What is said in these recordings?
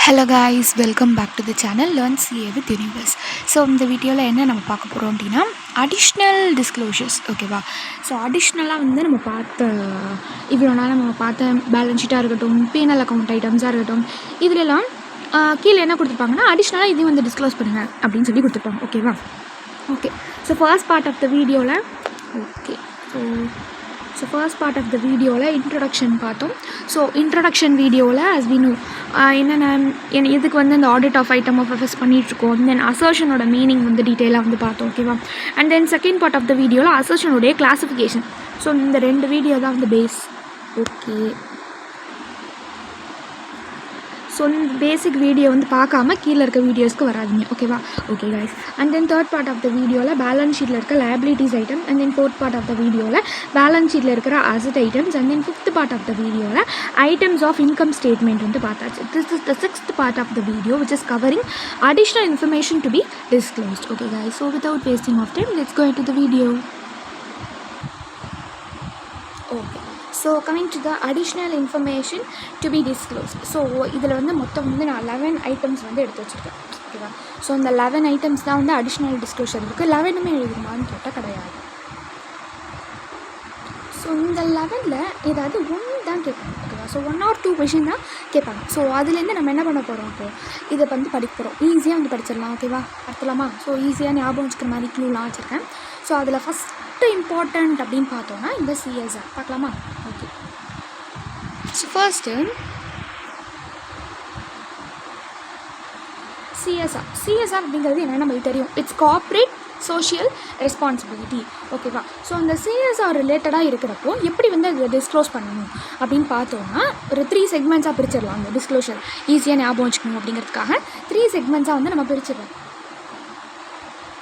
Hello guys, welcome back to the channel learn CA with universe. So இந்த வீடியோவில் என்ன நம்ம பார்க்க போகிறோம் அப்படின்னா அடிஷ்னல் டிஸ்க்ளோஷர்ஸ். ஓகேவா? ஸோ அடிஷ்னலாக நம்ம இவ்வளோ நாள் நம்ம பார்த்த பேலன்ஸ் ஷீட்டாக இருக்கட்டும், பீனல் அக்கௌண்ட் ஐட்டம்ஸாக இருக்கட்டும், இதிலெல்லாம் கீழே என்ன கொடுத்துருப்பாங்கன்னா அடிஷ்னலாக இதையும் டிஸ்க்ளோஸ் பண்ணுங்கள் அப்படின்னு சொல்லி கொடுத்துருப்பாங்க. ஓகேவா? Okay. So first part of the வீடியோவில் ஃபர்ஸ்ட் பார்ட் ஆஃப் த வீடியோவில் இன்ட்ரடக்ஷன் பார்த்தோம். ஸோ இன்ட்ரடக்ஷன் வீடியோவில் ஆஸ் வி நோ என்னென்ன எதுக்கு இந்த ஆடிட் ஆஃப் ஐட்டம் ப்ரொஃபஸ் பண்ணிகிட்ருக்கோம், தென் அசர்ஷனோட மீனிங் டீட்டெயிலாக பார்த்தோம். ஓகேவா? And then second part of the வீடியோவில் அசர்ஷனுடைய கிளாஸிஃபிகேஷன். ஸோ இந்த ரெண்டு வீடியோ தான் base. Okay. So basic video பார்க்காம கீழே இருக்க வீடியோஸ்க்கு வராதிங்க. ஓகேவா? Okay guys. And then third part of the வீடியோவில் பேலன்ஸ் ஷீட்டில் இருக்க liabilities item, and then fourth part of the வீடியோவில் பேலன்ஸ் ஷீட்டில் இருக்கிற asset items, and then fifth part of the வீடியோவில் ஐட்டம்ஸ் ஆஃப் இன்கம் ஸ்டேட்மெண்ட் பார்த்தாச்சு. This is the sixth part of the video which is covering additional information to be disclosed. Okay guys, so without wasting of time, let's go into the video. Okay. So coming to the additional information to be disclose. So இதில் மொத்தம் நான் 11 items எடுத்து வச்சுருக்கேன். ஓகேவா? So இந்த 11 items தான் additional disclosure இருக்குது. 11மே எழுதுமான்னு கேட்டால் கிடையாது. ஸோ இந்த 11ல் ஏதாவது ஒன்று தான் கேட்பாங்க. ஓகேவா? ஸோ 1 or 2 கொஷின் தான் கேட்பாங்க. ஸோ அதுலேருந்து நம்ம என்ன பண்ண போகிறோம், இப்போது இதை படிக்க போகிறோம். ஈஸியாக படிச்சிடலாம். ஓகேவா? அடுத்தலாமா? ஸோ ஈஸியாக ஞாபகம் வச்சுக்கிற மாதிரி க்ளூலாம் வச்சுருக்கேன். ஸோ அதில் ஃபஸ்ட்டு இம்பார்ட்டண்ட் அப்படின்னு பார்த்தோன்னா இந்த சிஎஸ்ஆர் பார்க்கலாமா? ஓகே. ஸோ ஃபர்ஸ்ட்டு சிஎஸ்ஆர் அப்படிங்கிறது என்னென்னு நம்மளுக்கு தெரியும். It's corporate social responsibility. ஓகேவா? ஸோ அந்த சிஎஸ்ஆர் ரிலேட்டடாக இருக்கிறப்போ எப்படி அதை டிஸ்க்ளோஸ் பண்ணணும் அப்படின்னு பார்த்தோன்னா ஒரு 3 செக்மெண்ட்ஸாக பிரிச்சிடலாம். அந்த டிஸ்க்ளோஷர் ஈஸியாக ஞாபகம் வச்சுக்கணும் அப்படிங்கிறதுக்காக 3 செக்மெண்ட்ஸாக நம்ம பிரிச்சிடலாம்.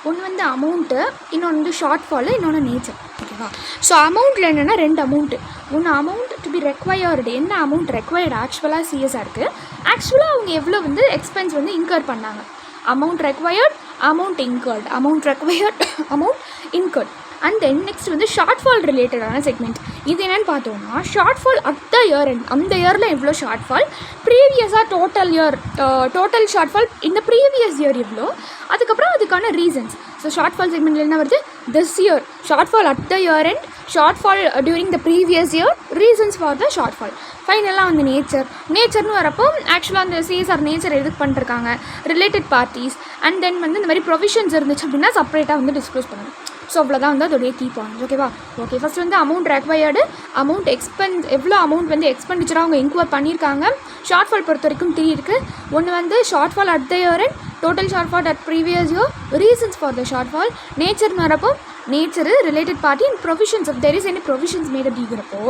ஒன்று அமௌண்ட்டு, இன்னொன்று ஷார்ட் ஃபாலு, இன்னொன்று நேச்சர். ஓகேவா? ஸோ அமௌண்ட்டில் என்னென்னா 2 அமௌண்ட்டு. ஒன்று அமௌண்ட் டு பி ரெக்வயர்டு. என்ன அமௌண்ட் ரெக்வயர்டு ஆக்சுவலாக சிஎஸ்ஆருக்கு, ஆக்சுவலாக அவங்க எவ்வளோ எக்ஸ்பென்ஸ் இன்கர் பண்ணாங்க. Amount required, amount incurred, amount required, amount incurred. And then next short fall ரிலேட்டடான செக்மெண்ட். இது என்னென்னு பார்த்தோன்னா short fall at the year end. அந்த இயரில் எவ்வளோ ஷார்ட் ஃபால், ப்ரீவியஸாக டோட்டல் ஷார்ட் ஃபால் இந்த ப்ரீவியஸ் இயர் எவ்வளோ, அதுக்கப்புறம் அதுக்கான ரீசன்ஸ். ஸோ ஷார்ட் ஃபால் செக்மெண்ட்டில் என்ன வருது, this year short fall at the year end, short fall during the previous year, reasons for the short fall. ஃபைனலாக நேச்சர்னு வரப்போ ஆக்சுவலாக அந்த சிஎஸ்ஆர் நேச்சர் எதுக்கு பண்ணிருக்காங்க, ரிலேட்டட் பார்ட்டிஸ், அண்ட் தென் இந்த மாதிரி ப்ரொவிஷன்ஸ் இருந்துச்சு அப்படின்னா செப்பரேட்டாக டிஸ்க்ளோஸ் பண்ணணும். ஸோ அவ்வளோதான் அதோடைய கீ பாயிண்ட்ஸ். ஓகேவா? Okay. First amount required, amount எவ்வளோ அமௌண்ட் எக்ஸ்பெண்டிச்சராக அவங்க இன்க்வயர் பண்ணியிருக்காங்க. ஷார்ட் ஃபால் பொறுத்த வரைக்கும் 3 இருக்குது. ஒன்று short fall at the year and, total short fall at previous year, reasons for the short fall. நேச்சர்னு வரப்போ nature, related party and provisions. Of there is any provisions made அப்படிங்கிறப்போ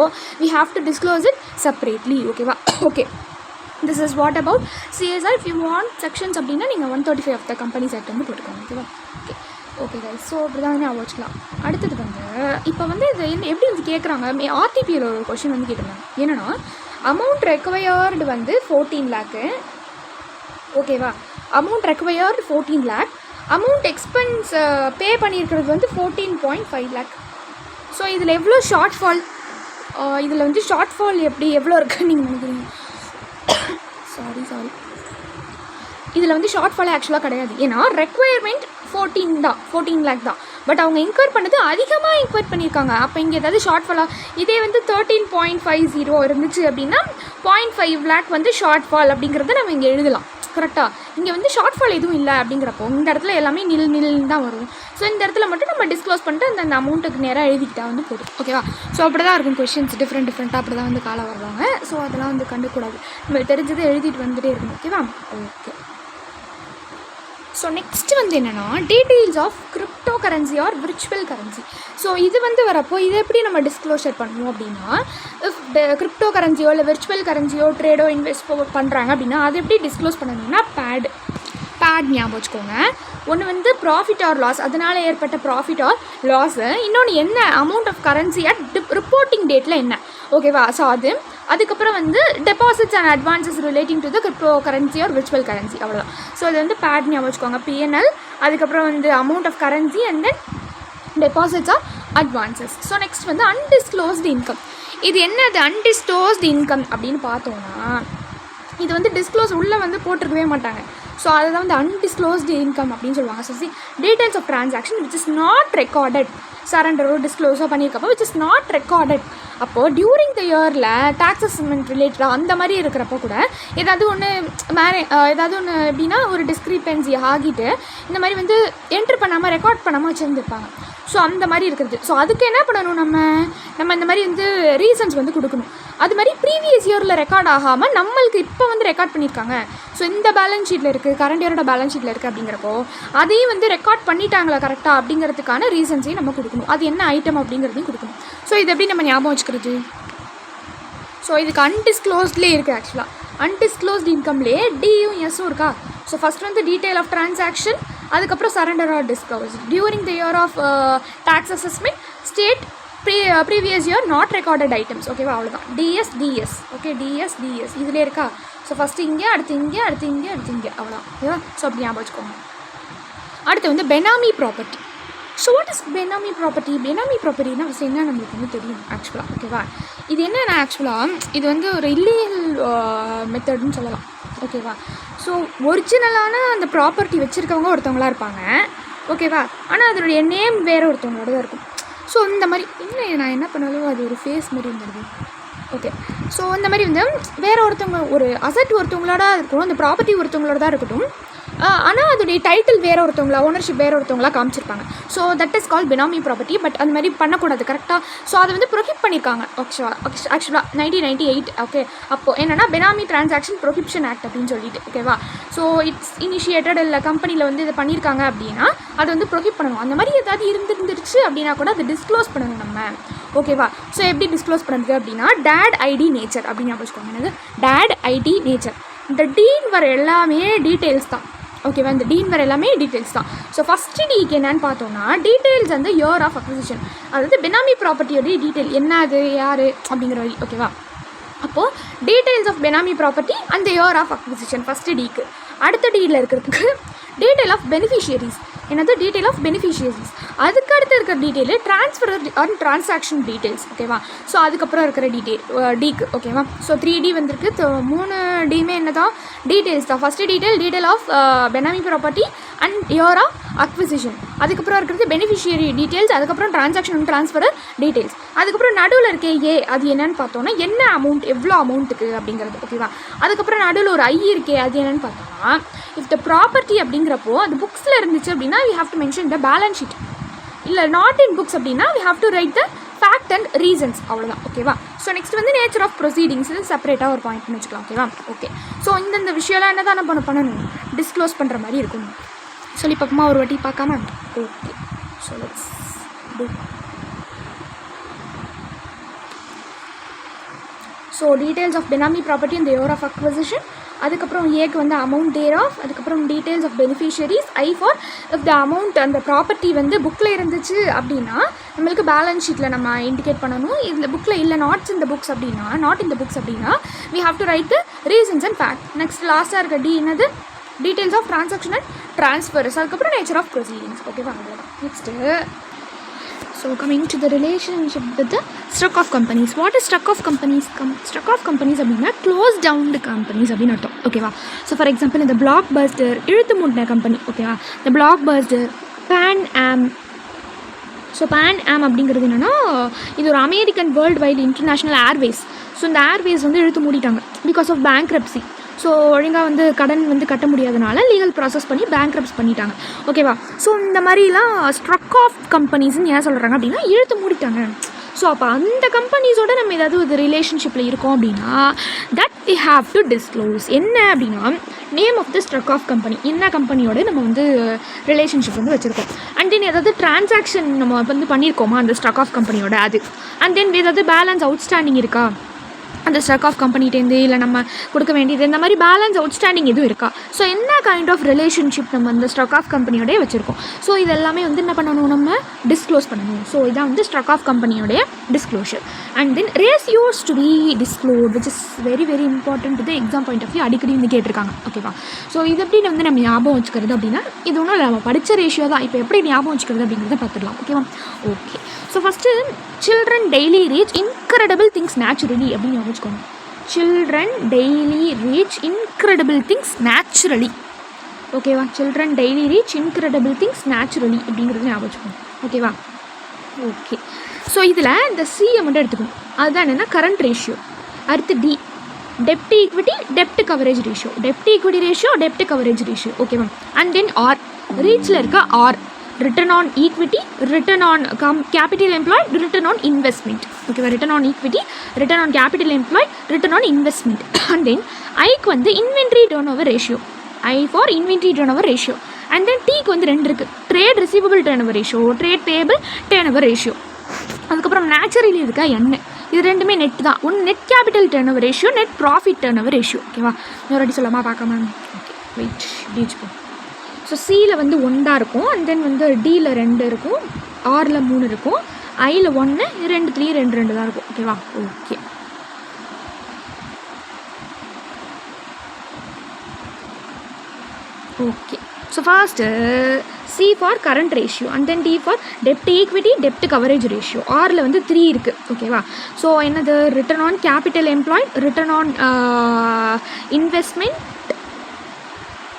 we have to disclose it separately. ஓகேவா? Okay. This is what about CSR. If you want sections அப்படின்னா நீங்கள் 135 of the companies act போட்டுக்கோங்க. ஓகேவா? Okay. Okay guys. So அப்படி தான் ஞாபகம் வச்சுக்கலாம். அடுத்தது இப்போ இது எப்படி கேட்குறாங்க, ஆர்டிபியில் ஒரு கொஷின் கேட்டிருந்தாங்க. என்னென்னா அமௌண்ட் ரெக்வயர்டு 14 லேக்கு. ஓகேவா? Amount required 14 lakh. Amount expense pay பண்ணியிருக்கிறது 14.5 லேக். ஸோ இதில் எவ்வளோ ஷார்ட் ஃபால், இதில் ஷார்ட் ஃபால் எவ்வளோ இருக்குன்னு நீங்கள் நினைக்கிறீங்க? சாரி இதில் ஷார்ட் ஃபாலே ஆக்சுவலாக கிடையாது. ஏன்னா ரெக்வயர்மெண்ட் 14 லேக் தான். பட் அவங்க இன்கர் பண்ணது அதிகமாக இன்கர் பண்ணியிருக்காங்க. அப்போ இங்கே ஏதாவது ஷார்ட் ஃபாலாக, இதே 13.50 இருந்துச்சு அப்படின்னா 0.5 லேக் ஷார்ட் ஃபால் அப்படிங்கிறத நம்ம இங்கே எழுதலாம். கரெக்டாக? இங்கே ஷார்ட் ஃபால் எதுவும் இல்லை அப்படிங்கிறப்போ இந்த இடத்துல எல்லாமே நில் தான் வரும். ஸோ இந்த இடத்துல மட்டும் நம்ம டிஸ்க்ளோஸ் பண்ணிட்டு அந்த அமௌண்ட்டுக்கு நேராக எழுதிக்கிட்டா போதும். ஓகேவா? ஸோ அப்படி தான் இருக்கும் கொஷின்ஸ். டிஃப்ரெண்ட்டாக அப்படி தான் காலை வருவாங்க. ஸோ அதெல்லாம் கண்டுக்கூடாது. நம்ம தெரிஞ்சதை எழுதிட்டு வந்துகிட்டே இருக்கணும். ஓகேவா? ஓகே. ஸோ நெக்ஸ்ட் என்னென்னா details of crypto currency or virtual currency. So இது வரப்போ இதை எப்படி நம்ம டிஸ்க்ளோஷர் பண்ணுவோம் அப்படின்னா, இஃப் கிரிப்டோ கரன்சியோ இல்லை விர்ச்சுவல் கரன்சியோ ட்ரேடோ இன்வெஸ்ட் பண்ணுறாங்க அப்படின்னா அதை எப்படி டிஸ்க்ளோஸ் பண்ணணும்னா பேட் ஞாபகம் வச்சுக்கோங்க. ஒன்று ப்ராஃபிட் ஆர் லாஸ், அதனால் ஏற்பட்ட ப்ராஃபிட் ஆர் லாஸு. இன்னொன்று என்ன amount of currency at reporting டேட்டில் என்ன. ஓகேவா? ஸோ அதுக்கப்புறம் deposits and advances relating to the crypto currency or virtual currency. அவ்வளோதான். ஸோ இது பேட் ஞாபகம் வச்சுக்கோங்க. பிஎன்எல், அதுக்கப்புறம் amount of currency and then deposits or advances. So next undisclosed income. இது என்னது அன்டிஸ்க்ளோஸ்டு இன்கம் அப்படின்னு பார்த்தோன்னா இது வந்து டிஸ்க்ளோஸ் உள்ளே வந்து போட்டிருக்கவே மாட்டாங்க. ஸோ அதை தான் வந்து அன்டிஸ்க்ளோஸ்டு இன்கம் அப்படின்னு சொல்லுவாங்க. So details of transaction which is not recorded, சரண்டரோ டிஸ்க்ளோஸோ பண்ணியிருக்கப்போ விச் இஸ் நாட் ரெக்கார்டட். அப்போது டியூரிங் த இயரில் டேக்ஸ் அசஸ்மெண்ட் ரிலேட்டடாக அந்த மாதிரி இருக்கிறப்போ கூட ஏதாவது ஒன்று ஏதாவது ஒன்று எப்படின்னா ஒரு டிஸ்க்ரிபென்சி ஆகிட்டு இந்த மாதிரி வந்து என்ட்ரு பண்ணாமல் ரெக்கார்ட் பண்ணாமல் வச்சுருந்துருப்பாங்க. ஸோ அந்த மாதிரி இருக்கிறது. ஸோ அதுக்கு என்ன பண்ணணும், நம்ம இந்த மாதிரி வந்து ரீசன்ஸ் வந்து கொடுக்கணும். அது மாதிரி ப்ரீவியஸ் இயரில் ரெக்கார்ட் ஆகாமல் நம்மளுக்கு இப்போ வந்து ரெக்கார்ட் பண்ணியிருக்காங்க. ஸோ இந்த பேலன்ஸ் ஷீட்டில் இருக்குது, கரண்ட் இயரோட பேலன்ஸ் ஷீட்டில் இருக்குது அப்படிங்கிறப்போ அதையும் வந்து ரெக்கார்ட் பண்ணிட்டாங்களா கரெக்டாக அப்படிங்கிறதுக்கான ரீசன்ஸையும் நம்ம கொடுக்கணும். அது என்ன ஐட்டம் அப்படிங்கிறதையும் கொடுக்கணும். ஸோ இது எப்படி நம்ம ஞாபகம் வச்சுக்கிறது? ஸோ இதுக்கு அன்டிஸ்க்ளோஸ்ட்லேயே இருக்குது. ஆக்சுவலாக அன்டிஸ்க்ளோஸ்ட் இன்கம்லேயே டியும் எஸ்ஸும் இருக்கா. ஸோ ஃபஸ்ட் வந்து டீட்டெயில் ஆஃப் ட்ரான்சாக்ஷன், அதுக்கப்புறம் surrender or disclose during the year of tax assessment state previous year not recorded items. ஓகேவா, அவ்வளோதான். டிஎஸ் ஓகே, டிஎஸ் இதிலே இருக்கா. ஸோ ஃபஸ்ட்டு இங்கே, அடுத்து இங்கே, அடுத்து இங்கே, அடுத்து இங்கே, அவ்வளோதான். ஓகேவா. ஸோ அப்படி ஞாபகம் வச்சுக்கோங்க. அடுத்து வந்து benami property. So what is benami property? Benami ப்ராப்பர்ட்டினா என்ன நம்மளுக்கு வந்து தெரியும் ஆக்சுவலாக. ஓகேவா, இது என்னென்னா ஆக்சுவலாக இது வந்து ஒரு இல்லீகல் மெத்தட்னு சொல்லலாம். ஓகேவா. ஸோ ஒரிஜினலான அந்த ப்ராப்பர்ட்டி வச்சுருக்கவங்க ஒருத்தவங்களாக இருப்பாங்க. ஓகேவா, ஆனால் அதனுடைய நேம் வேறு ஒருத்தவங்களோட தான் இருக்கும். ஸோ இந்த மாதிரி இன்னும் நான் என்ன பண்ணாலும் அது ஒரு ஃபேஸ் மாதிரி இருந்தது. ஓகே, ஸோ இந்த மாதிரி வந்து வேறு ஒருத்தவங்க ஒரு அசட் ஒருத்தவங்களோட இருக்கணும், அந்த ப்ராப்பர்ட்டி ஒருத்தவங்களோட தான் இருக்கட்டும். ஆனால் அதோடைய டைட்டில் வேறு ஒருத்தவங்களா, ஓனர்ஷிப் வேறு ஒருத்தவங்களா காமிச்சிருப்பாங்க. So that is call benami property. But அந்த மாதிரி பண்ணக்கூடாது கரெக்டாக. ஸோ அதை வந்து ப்ரொஹிப் பண்ணியிருக்காங்க ஆக்சுவலாக 1998. ஓகே, அப்போது என்னென்னா பெனாமி ட்ரான்சாக்ஷன் ப்ரொஹிபிஷன் ஆக்ட் அப்படின்னு சொல்லிட்டு. ஓகேவா. ஸோ இட்ஸ் இனிஷியேட்டட் இல்லை கம்பெனியில் வந்து இதை பண்ணியிருக்காங்க அப்படின்னா அதை வந்து ப்ரொஹிப் பண்ணணும். அந்த மாதிரி ஏதாவது இருந்துருந்துருச்சு அப்படின்னா கூட அதை டிஸ்க்ளோஸ் பண்ணணும் நம்ம. ஓகேவா. ஸோ எப்படி டிஸ்க்ளோஸ் பண்ணுறது அப்படின்னா டேட் ஐடி நேச்சர் அப்படின்னு வச்சுக்கோங்க. என்னது டேட் ஐடி நேச்சர். இந்த டீன் வர எல்லாமே டீட்டெயில்ஸ் தான். ஓகேவா, இந்த டீன் வர எல்லாமே டீட்டெயில்ஸ் தான். ஸோ ஃபஸ்ட்டு டிக்கு என்னென்னு பார்த்தோன்னா டீட்டெயில்ஸ் வந்து இயர் ஆஃப் அக்விசிஷன், அதாவது பெனாமி ப்ராப்பர்ட்டியோடைய டீட்டெயில் என்ன, அது யார் அப்படிங்கிற வழி. ஓகேவா. அப்போது டீட்டெயில்ஸ் ஆஃப் பெனாமி ப்ராப்பர்ட்டி அந்த இயர் ஆஃப் அக்விசிஷன் ஃபஸ்ட்டு டிக்கு. அடுத்த டீயில் இருக்கிறதுக்கு டீட்டெயில் ஆஃப் பெனிஃபிஷியரிஸ், என்னது டீட்டெயில் ஆஃப் பெனிஃபிஷியரிஸ். அதுக்கு அடுத்து இருக்கிற detail transfer R transaction details. ஓகேவா. ஸோ அதுக்கப்புறம் இருக்கிற டிக்கு. ஓகேவா. ஸோ 3D வந்திருக்கு. 3 டியுமே என்ன தான் டீட்டெயில்ஸ் தான். First detail of benami property and year of acquisition. அதுக்கப்புறம் இருக்கிறது பெனிஃபிஷியரி டீட்டெயில்ஸ், அதுக்கப்புறம் ட்ரான்சாக்ஷன் அண்ட் ட்ரான்ஸ்ஃபர் டீட்டெயில்ஸ். அதுக்கப்புறம் நடுவில் இருக்கே அது என்னென்னு பார்த்தோன்னா என்ன அமௌண்ட், எவ்வளோ அமௌண்ட்டுக்கு அப்படிங்கிறது. ஓகேவா. அதுக்கப்புறம் நடுவில் ஒரு இருக்கே அது என்னென்னு பார்த்தோன்னா இஃப் த ப்ராப்பர்ட்டி அப்படிங்கிறப்போ அது புக்ஸில் இருந்துச்சு அப்படின்னா we have to mention the balance sheet. இல்லை நாட் இன் புக்ஸ் அப்படின்னா we have to write the fact and reasons. அவ்வளோதான். ஓகேவா. ஸோ நெக்ஸ்ட் வந்து நேச்சர் ஆஃப் ப்ரொசீடிங்ஸ் செப்பரேட்டாக ஒரு பாயிண்ட் பண்ணி வச்சுக்கலாம். ஓகேவா. ஓகே, ஸோ இந்த விஷயம்லாம் என்ன தான் நம்ம பண்ணணும், டிஸ்க்ளோஸ் பண்ணுற மாதிரி இருக்கும். சொல்லி பார்ப்போமா ஒரு வாட்டி பார்க்காம? Okay, so let's do. So details of benami property இந்த இயர் ஆஃப் அக்விசிஷன், அதுக்கப்புறம் ஏக்கு வந்து அமௌண்ட் டேர் ஆஃப், அதுக்கப்புறம் details of beneficiaries. I for if the amount அந்த ப்ராப்பர்ட்டி வந்து புக்கில் இருந்துச்சு அப்படின்னா நம்மளுக்கு பேலன்ஸ் ஷீட்டில் நம்ம இண்டிகேட் பண்ணணும். இதில் புக்கில் இல்லை நாட் இந்த புக்ஸ் அப்படின்னா we have to write the reasons and fact. Next லாஸ்ட்டாக இருக்க என்னது details of transaction and transfers, அதுக்கப்புறம் நேச்சர் ஆஃப் ப்ரொசீடிங்ஸ். ஓகேவா. அவ்வளோதான். Next so coming to the relationship with the stock of companies. What is stock of companies? Stock of companies அப்படின்னா close டவுன்டு companies அப்படின்னு அர்த்தம். ஓகேவா. ஸோ ஃபார் எக்ஸாம்பிள் இந்த black Bastar இழுத்து மூடின கம்பெனி. ஓகேவா. இந்த பிளாக் பஸ்டர், பேன் ஆம். ஸோ பேன் ஆம் அப்படிங்கிறது என்னென்னா இது ஒரு American world wide international Airways. So இந்த ஏர்வேஸ் வந்து இழுத்து மூடிட்டாங்க பிகாஸ் ஆஃப் பேங்க்ரப்சி. ஸோ ஒழுங்காக வந்து கடன் வந்து கட்ட முடியாதனால லீகல் ப்ராசஸ் பண்ணி பேங்க்ரப்ட்ஸ் பண்ணிட்டாங்க. ஓகேவா. ஸோ இந்த மாதிரிலாம் ஸ்ட்ரக் ஆஃப் கம்பெனிஸ்ன்னு ஏன் சொல்கிறாங்க அப்படின்னா இழுத்து மூடிட்டாங்க. ஸோ அப்போ அந்த கம்பெனிஸோட நம்ம ஏதாவது ஒரு ரிலேஷன்ஷிப்பில் இருக்கோம் அப்படின்னா that we have to disclose. என்ன அப்படின்னா name of the struck off company, என்ன கம்பெனியோட நம்ம வந்து ரிலேஷன்ஷிப் வந்து வச்சுருக்கோம். அண்ட் தென் ஏதாவது ட்ரான்சாக்ஷன் நம்ம வந்து பண்ணியிருக்கோமா அந்த ஸ்ட்ரக் ஆஃப் கம்பெனியோட அது. அண்ட் தென் ஏதாவது பேலன்ஸ் அவுட்ஸ்டாண்டிங் இருக்கா அந்த ஸ்டாக் ஆஃப் கம்பெனிட்டேருந்து, இல்லை நம்ம கொடுக்க வேண்டியது இந்த மாதிரி பேலன்ஸ் அவுட்ஸ்டாண்டிங் எதுவும் இருக்கா. ஸோ என்ன கைண்ட் ஆஃப் ரிலேஷன்ஷிப் நம்ம அந்த ஸ்டாக் ஆஃப் கம்பெனியோடய வச்சுருக்கோம். ஸோ இதெல்லாமே வந்து என்ன பண்ணணும், நம்ம டிஸ்க்ளோஸ் பண்ணணும். ஸோ இதான் வந்து ஸ்டாக் ஆஃப் கம்பெனியோடைய disclosure. And then ratios to be disclose which is very very important to exam point of view. அடிக்கடி வந்து கேட்டிருக்காங்க. ஓகேவா. ஸோ இது எப்படி வந்து நம்ம ஞாபகம் வச்சுக்கிறது அப்படின்னா இது ஒன்றும் நம்ம படித்த ரேஷியோ தான். இப்போ எப்படி ஞாபகம் வச்சுக்கிறது அப்படிங்கிறத பார்த்துடலாம். ஓகேவா. Okay, so first children daily reach incredible things naturally அப்படின்னு யோசிச்சுக்கோங்க. children daily reach incredible things naturally. ஓகேவா, children daily reach incredible things naturally அப்படிங்கிறது ஞாபகம் வச்சுக்கணும். ஓகேவா, ஓகே. ஸோ இதில் இந்த சியை மட்டும் எடுத்துக்கணும். அதுதான் என்னென்னா கரண்ட் ரேஷியோ. அடுத்து டி, டெப்ட் ஈக்விட்டி டெப்ட் கவரேஜ் ரேஷியோ, டெப்ட் ஈக்விட்டி ரேஷியோ டெப்ட் கவரேஜ் ரேஷியோ. ஓகேவா, அண்ட் தென் ஆர், ரீச்சில் இருக்க R, return on equity, return on capital employed, return on investment. ஓகேவா, return on equity, return on capital employed, return on investment. And then ஐக்கு வந்து inventory turn over ratio, I for inventory turn over ratio. And then டீக்கு வந்து 2 இருக்குது, trade receivable turn over ratio, trade payable turn over ratio. அதுக்கப்புறம் naturally இருக்கா எண்ணெய், இது ரெண்டுமே நெட் தான். ஒன்று net capital turn over ratio, net profit turn over ratio. ஓகேவா, இன்னொரு சொல்லாமா பார்க்காம. Okay, wait டீச்சுப்போம். ஸோ சியில் வந்து 1 தான் இருக்கும், அண்ட் தென் வந்து டியில் 2 இருக்கும், ஆரில் 3 இருக்கும், ஐயில் 1, 2 2 தான் இருக்கும். ஓகேவா, okay. Okay, so first C for current ratio, and then D for dept equity dept coverage ratio. ஆரில் வந்து 3 இருக்குது. ஓகேவா, ஸோ என்னது return on capital employed, return on investment,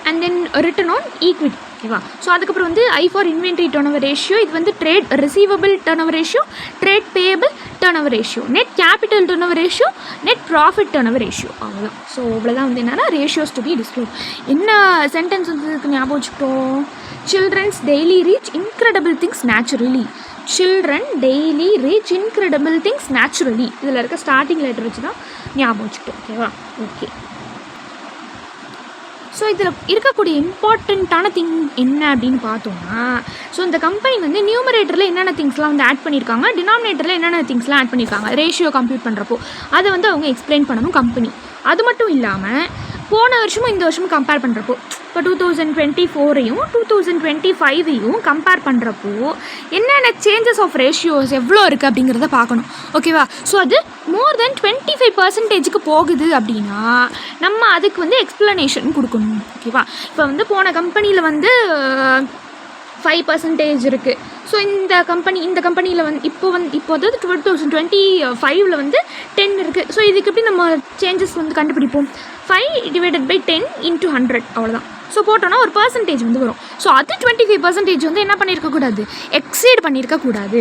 and then return on equity. ஓகேவா, ஸோ அதுக்கப்புறம் வந்து I for inventory turn over ratio, இது வந்து trade receivable turn over ratio, trade payable turn over ratio, net capital turn over ratio, net profit turn over ratio. அவ்வளோதான். So அவ்வளோதான் வந்து என்னென்னா ratios to be disclose. என்ன sentence வந்து இதுக்கு ஞாபகம் வச்சுக்கிட்டோம்? Childrens daily reach incredible things naturally. Children daily reach incredible things naturally. இதில் இருக்க ஸ்டார்டிங் லெட்டர் வச்சு தான் ஞாபகம் வச்சுக்கிட்டோம். ஓகேவா, ஓகே. ஸோ இதில் இருக்கக்கூடிய இம்பார்ட்டண்ட்டான திங் என்ன அப்படின்னு பார்த்தோம்னா, ஸோ இந்த கம்பெனி வந்து நியூமரேட்டரில் என்னென்ன திங்ஸ்லாம் வந்து ஆட் பண்ணியிருக்காங்க, டினாமினேட்டரில் என்னென்ன திங்ஸ்லாம் ஆட் பண்ணியிருக்காங்க ரேஷியோ கம்ப்யூட் பண்ணுறப்போ அதை வந்து அவங்க எக்ஸ்பிளைன் பண்ணணும் கம்பெனி. அது மட்டும் இல்லாமல் போன வருஷமும் இந்த வருஷமும் கம்பேர் பண்ணுறப்போ, இப்போ 2024ஐயும் 2025ஐயும் கம்பேர் பண்ணுறப்போ என்னென்ன சேஞ்சஸ் ஆஃப் ரேஷியோஸ் எவ்வளோ இருக்குது அப்படிங்கிறத பார்க்கணும். ஓகேவா, ஸோ அது மோர் தென் 25% போகுது அப்படின்னா நம்ம அதுக்கு வந்து எக்ஸ்ப்ளனேஷன் கொடுக்கணும். ஓகேவா, இப்போ வந்து போன கம்பெனியில் வந்து 5% இருக்குது. ஸோ இந்த கம்பெனியில் வந்து இப்போ அதாவது 2025 வந்து 10 இருக்குது. ஸோ இதுக்கு எப்படி நம்ம சேஞ்சஸ் வந்து கண்டுபிடிப்போம்? 5 divided by 10 into 100 அவ்வளோதான். ஸோ போட்டோன்னா ஒரு பர்சன்டேஜ் வந்து வரும். ஸோ அது 25% வந்து என்ன பண்ணியிருக்கக்கூடாது, எக்ஸீட் பண்ணியிருக்கக்கூடாது.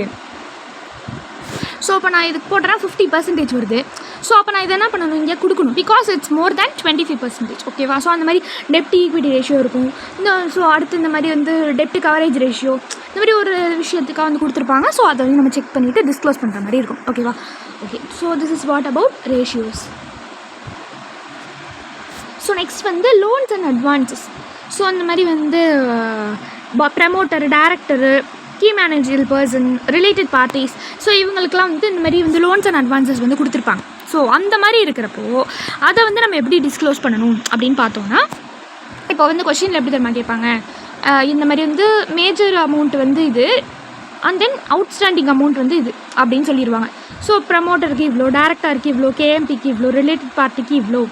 ஸோ அப்போ நான் இதுக்கு போட்டேன்னா 50% வருது. ஸோ அப்போ நான் இதை என்ன பண்ணணும், இங்கே கொடுக்கணும், பிகாஸ் இட்ஸ் மோர் தேன் 25%. ஓகேவா, ஸோ அந்த மாதிரி டெப்ட் ஈக்விட்டி ரேஷியோ இருக்கும். ஸோ அடுத்து இந்த மாதிரி வந்து டெப்ட் கவரேஜ் ரேஷியோ, இந்த மாதிரி ஒரு விஷயத்துக்காக வந்து கொடுத்துருப்பாங்க. ஸோ அதை வந்து நம்ம செக் பண்ணிவிட்டு டிஸ்க்ளோஸ் பண்ணுற மாதிரி இருக்கும். ஓகேவா, okay. So this is what about ratios. So next வந்து லோன்ஸ் அண்ட் அட்வான்ஸஸ். ஸோ அந்த மாதிரி வந்து promoter, director, key managerial person, related parties, so இவங்களுக்குலாம் வந்து இந்த மாதிரி வந்து லோன்ஸ் அண்ட் அட்வான்ஸஸ் வந்து கொடுத்துருப்பாங்க. ஸோ அந்த மாதிரி இருக்கிறப்போ அதை வந்து நம்ம எப்படி டிஸ்க்ளோஸ் பண்ணணும் அப்படின்னு பார்த்தோன்னா, இப்போ வந்து கொஷினில் எப்படி தெரியுமா கேட்பாங்க, இந்த மாதிரி வந்து மேஜர் அமௌண்ட் வந்து இது, அண்ட் தென் அவுட்ஸ்டாண்டிங் அமௌண்ட் வந்து இது அப்படின்னு சொல்லிடுவாங்க. ஸோ ப்ரமோட்டருக்கு இவ்வளோ, டேரக்டருக்கு இவ்வளோ, கேஎம்பிக்கு இவ்வளோ, ரிலேட்டட் பார்ட்டிக்கு இவ்வளோ,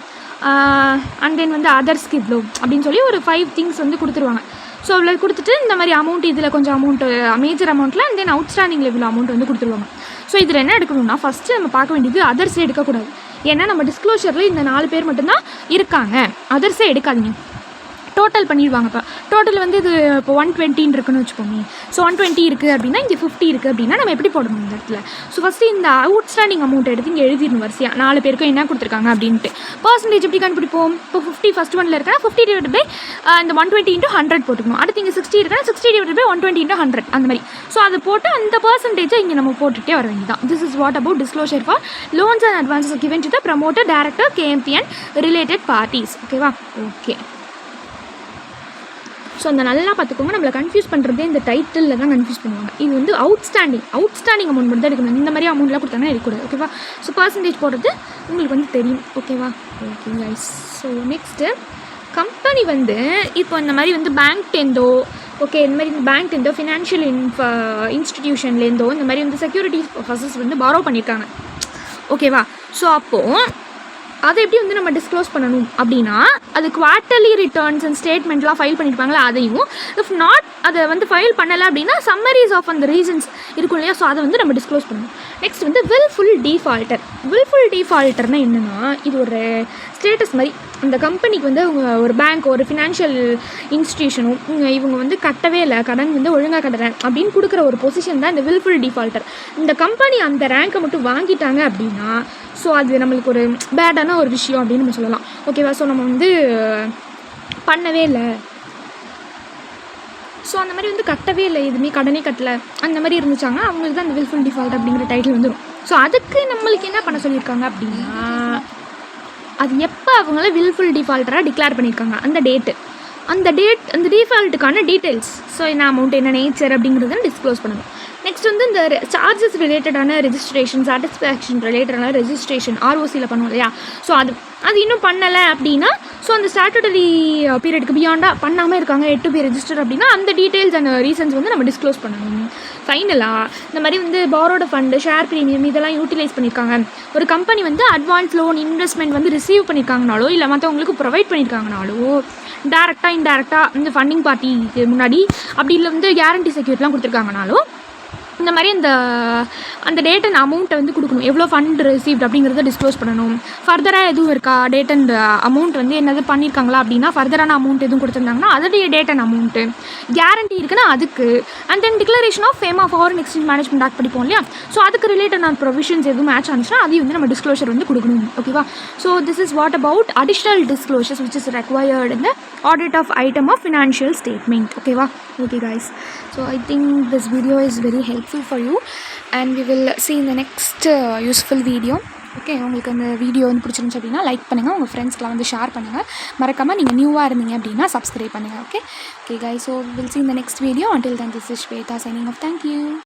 அண்ட் தென் வந்து அதர்ஸ்க்கு இவ்வளோ அப்படின்னு சொல்லி ஒரு 5 திங்ஸ் வந்து கொடுத்துருவாங்க. ஸோ அவ்வளோ கொடுத்துட்டு இந்த மாதிரி அமௌண்ட், இதில் கொஞ்சம் அமௌண்ட்டு மேஜர் அமௌண்ட்டில், அண்ட் தென் அவுட்ஸ்டாண்டிங்கில் இவ்வளோ அமௌண்ட் வந்து கொடுத்துருவாங்க. ஸோ இதில் என்ன எடுக்கணும்னா, ஃபஸ்ட்டு நம்ம பார்க்க வேண்டியது அதர்ஸே எடுக்கக்கூடாது. ஏன்னா நம்ம டிஸ்க்ளோஷரில் இந்த 4 பேர் மட்டும்தான் இருக்காங்க, அதர்ஸே எடுக்காதீங்க. டோட்டல் பண்ணிடுவாங்க. இப்போ டோட்டல் வந்து இது இப்போ 120 இருக்குன்னு வச்சுக்கோங்க. ஸோ 120 இருக்குது அப்படின்னா இங்கே 50 இருக்குது அப்படின்னா நம்ம எப்படி போடணும் இந்த இடத்துல? ஸோ ஃபஸ்ட்டு இந்த அவுட்ஸ்டாண்டிங் அமௌண்ட் எடுத்து இங்கே எழுதிடணும் வரிசையாக 4 பேருக்கும் என்ன கொடுத்துருக்காங்க அப்படின்ட்டு. பர்சன்டேஜ் எப்படி கண்டுபிடிப்போம்? இப்போ 50 ஃபஸ்ட் ஒன்ல இருக்குன்னா 50 டிவைட் பை இந்த 120 into 100 போட்டுக்கணும். அடுத்து இங்கே 60 இருக்குன்னா 60 டிவைட் பை 120 into 100 அந்த மாதிரி. ஸோ அதை போட்டு அந்த பர்சன்டேஜை இங்கே நம்ம போட்டுகிட்டே வர வேண்டியதான். This is what about disclosure for loans and advances given to the promoter, director, KMP and related parties. ஓகேவா, ஓகே. ஸோ அந்த நல்லா பார்த்துக்கோங்க, நம்மளை கன்ஃபியூஸ் பண்ணுறதே இந்த டைட்டிலில் தான் கன்ஃபியூஸ் பண்ணுவாங்க. இது வந்து அவுட்ஸ்டாண்டிங் அமௌண்ட் மட்டும் தான் எடுக்கணும். இந்த மாதிரி அமௌண்ட்லாம் கொடுத்தாங்கன்னா எடுக்கக்கூடாது. ஓகேவா, ஸோ பர்சன்டேஜ் போடுறது உங்களுக்கு வந்து தெரியும். ஓகேவா, okay guys. So next company வந்து இப்போ இந்த மாதிரி வந்து பேங்க்டேருந்தோ, ஓகே, இந்த மாதிரி பேங்க்டேருந்தோ, ஃபினான்ஷியல் இன்ஸ்டிடியூஷன்லேருந்தோ இந்த மாதிரி வந்து செக்யூரிட்டி பர்பஸஸ் வந்து பாரோ பண்ணியிருக்காங்க. ஓகேவா, ஸோ அப்போது அதை எப்படி வந்து நம்ம டிஸ்க்ளோஸ் பண்ணணும் அப்படின்னா, அது குவார்ட்டர்லி ரிட்டர்ன்ஸ் அண்ட் ஸ்டேட்மெண்ட்லாம் ஃபைல் பண்ணியிருப்பாங்களா அதையும், இஃப் நாட் அதை வந்து ஃபைல் பண்ணலை அப்படின்னா சம்மரிஸ் ஆஃப் அந்த ரீசன்ஸ் இருக்கும் இல்லையா, ஸோ அதை வந்து நம்ம டிஸ்க்ளோஸ் பண்ணணும். நெக்ஸ்ட் வந்து வில்ஃபுல் டீஃபால்ட்டர். வில்ஃபுல் டீஃபால்ட்டர்னால் என்னென்னா, இது ஒரு ஸ்டேட்டஸ் மாதிரி. அந்த கம்பெனிக்கு வந்து அவங்க ஒரு பேங்க், ஒரு ஃபினான்ஷியல் இன்ஸ்டிடியூஷனும் இவங்க வந்து கட்டவே இல்லை, கடன் வந்து ஒழுங்காக கட்டுறேன் அப்படின்னு கொடுக்குற ஒரு பொசிஷன் தான் இந்த வில்ஃபுல் டீஃபால்ட்டர். இந்த கம்பெனி அந்த ரேங்கை மட்டும் வாங்கிட்டாங்க அப்படின்னா, ஸோ அது நம்மளுக்கு ஒரு பேடான ஒரு விஷயம் அப்படின்னு நம்ம சொல்லலாம். ஓகேவா? ஸோ நம்ம வந்து பண்ணவே இல்லை, ஸோ அந்த மாதிரி வந்து கட்டவே இல்லை, எதுவுமே கடனே கட்டலை, அந்த மாதிரி இருந்துச்சாங்க, அவங்களுக்கு தான் அந்த வில்ஃபுல் டிஃபால்ட் அப்படிங்கிற டைட்டில் வந்துடும். ஸோ அதுக்கு நம்மளுக்கு என்ன பண்ண சொல்லியிருக்காங்க அப்படின்னா, அது எப்போ அவங்கள வில்ஃபுல் டிஃபால்ட்டராக டிக்ளேர் பண்ணியிருக்காங்க அந்த அந்த டிஃபால்ட்டுக்கான டீட்டெயில்ஸ், ஸோ என்ன அமௌண்ட், என்ன நேச்சர் அப்படிங்கிறத டிஸ்க்ளோஸ் பண்ணணும். நெக்ஸ்ட் வந்து இந்த சார்ஜஸ் ரிலேட்டடான ரெஜிஸ்ட்ரேஷன், சாட்டிஸ்ஃபேக்ஷன் ரிலேட்டடான ரெஜிஸ்ட்ரேஷன் ஆர்ஓசியில் பண்ணுவோம் இல்லையா, ஸோ அது இன்னும் பண்ணலை அப்படின்னா, ஸோ அந்த ஸ்டாட்டுட்டரி பீரியடுக்கு பியாண்டாக பண்ணாமல் இருக்காங்க, எட் டு பி ரெஜிஸ்டர் அப்படின்னா அந்த டீட்டெயில்ஸ் அண்ட் ரீசன்ஸ் வந்து நம்ம டிஸ்க்ளோஸ் பண்ணணும். ஃபைனலாக இந்த மாதிரி வந்து பாரோட ஃபண்டு, ஷேர் ப்ரீமியம் இதெல்லாம் யூட்டிலைஸ் பண்ணியிருக்காங்க. ஒரு கம்பெனி வந்து அட்வான்ஸ் லோன், இன்வெஸ்ட்மெண்ட் வந்து ரிசீவ் பண்ணியிருக்காங்கனாலோ இல்லை மற்றவங்களுக்கு ப்ரொவைட் பண்ணியிருக்காங்கனாலோ, டேரெக்டாக இன்டேரெக்டாக இந்த ஃபண்டிங் பார்ட்டிக்கு முன்னாடி அப்படி இல்லை வந்து கேரண்டி செக்யூரிட்டிலாம் கொடுத்துருக்காங்கனாலோ, இந்த மாதிரி அந்த டேட் அண்ட் அமௌண்ட்டை வந்து கொடுக்கணும். எவ்வளோ ஃபண்ட் ரிசீவ்ட் அப்படிங்கிறத டிஸ்க்ளோஸ் பண்ணணும். ஃபர்தராக எதுவும் இருக்கா, டேட் அண்ட் அமௌண்ட் வந்து என்னது பண்ணியிருக்காங்களா அப்படின்னா, ஃபர்தரான அமௌண்ட் எதுவும் கொடுத்துருந்தாங்கன்னா அதோடைய டேட் அண்ட் அமௌண்ட்டு, கேரண்டி இருக்குன்னா அதுக்கு, and then declaration of FEMA foreign exchange management act படிப்போம் இல்லையா, ஸோ அதுக்கு ரிலேட்டடான ப்ரொவிஷன்ஸ் எதுவும் மேட்ச் ஆனிச்சுன்னா அதையும் வந்து நம்ம டிஸ்க்ளோஷர் வந்து கொடுக்கணும். ஓகேவா? So this is what about additional disclosures which is required in the audit of item of financial statement. ஓகேவா? Okay guys, so I think this video is very helpful for you and we will see in the next useful video. Okay, உங்களுக்கு அந்த video வந்து பிடிச்சிருந்துச்சு அப்படின்னா like பண்ணுங்கள், உங்கள் ஃப்ரெண்ட்ஸ்க்கெலாம் வந்து share பண்ணுங்கள், மறக்காமல் நீங்கள் நியூவாக இருந்தீங்க அப்படின்னா சப்ஸ்கிரைப் பண்ணுங்கள். Okay guys, so we will see in the next video. Until then, this is Shweta signing off. Thank you.